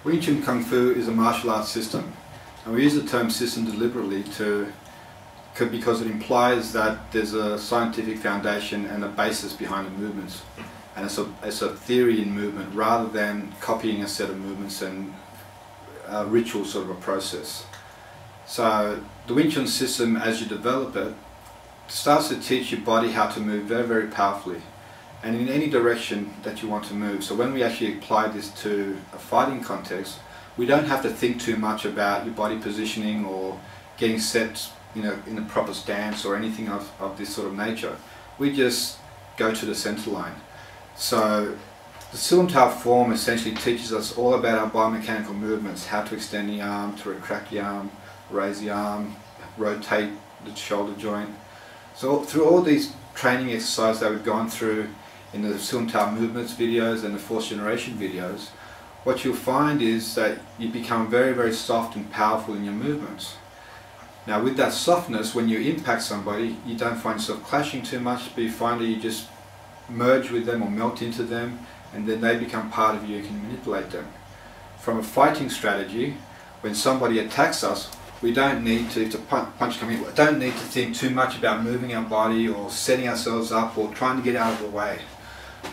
Wing Chun Kung Fu is a martial arts system, and we use the term system deliberately because it implies that there's a scientific foundation and a basis behind the movements, and it's a theory in movement rather than copying a set of movements and a ritual sort of a process. So the Wing Chun system, as you develop it, starts to teach your body how to move very, very powerfully and in any direction that you want to move. So when we actually apply this to a fighting context, we don't have to think too much about your body positioning or getting set, in the proper stance or anything of this sort of nature. We just go to the center line. So the Silam form essentially teaches us all about our biomechanical movements, how to extend the arm, to retract the arm, raise the arm, rotate the shoulder joint. So through all these training exercises that we've gone through in the Silam movements videos and the fourth generation videos, what you'll find is that you become very, very soft and powerful in your movements. Now with that softness, when you impact somebody, you don't find yourself clashing too much, but you find that you just merge with them or melt into them, and then they become part of you. You can manipulate them. From a fighting strategy, when somebody attacks us, we don't need to, if the punch comes in, we don't need to think too much about moving our body or setting ourselves up or trying to get out of the way.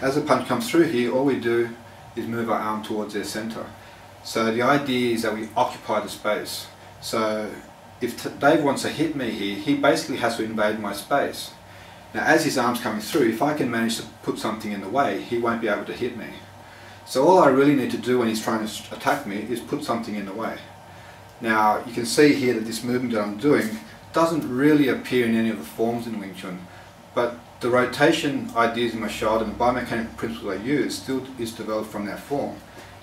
As the punch comes through here, all we do is move our arm towards their center. So the idea is that we occupy the space. So if Dave wants to hit me here, he basically has to invade my space. Now as his arm's coming through, if I can manage to put something in the way, he won't be able to hit me. So all I really need to do when he's trying to attack me is put something in the way. Now you can see here that this movement that I'm doing doesn't really appear in any of the forms in Wing Chun, but the rotation ideas in my shoulder and the biomechanical principles I use still is developed from that form.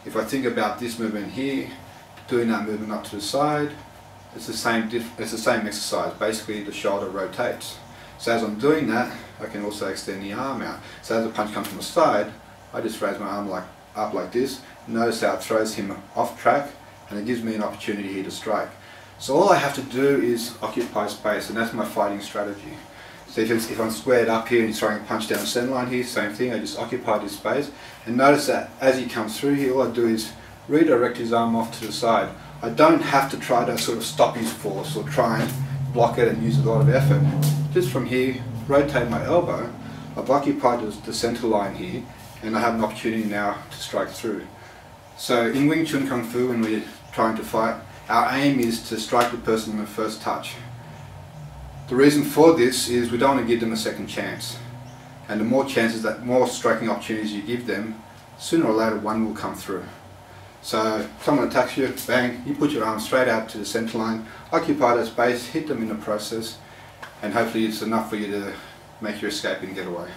If I think about this movement here, doing that movement up to the side, it's the same exercise. Basically the shoulder rotates. So as I'm doing that, I can also extend the arm out. So as the punch comes from the side, I just raise my arm up like this. Notice how it throws him off track, and it gives me an opportunity here to strike. So all I have to do is occupy space, and that's my fighting strategy. So if I'm squared up here and he's throwing a punch down the center line here, same thing, I just occupy this space. And notice that as he comes through here, all I do is redirect his arm off to the side. I don't have to try to sort of stop his force or try and block it and use a lot of effort. Just from here, rotate my elbow, I've occupied the center line here, and I have an opportunity now to strike through. So in Wing Chun Kung Fu, when we're trying to fight, our aim is to strike the person on the first touch. The reason for this is we don't want to give them a second chance. And the more striking opportunities you give them, sooner or later one will come through. So if someone attacks you, bang, you put your arm straight out to the center line, occupy that space, hit them in the process, and hopefully it's enough for you to make your escape and get away.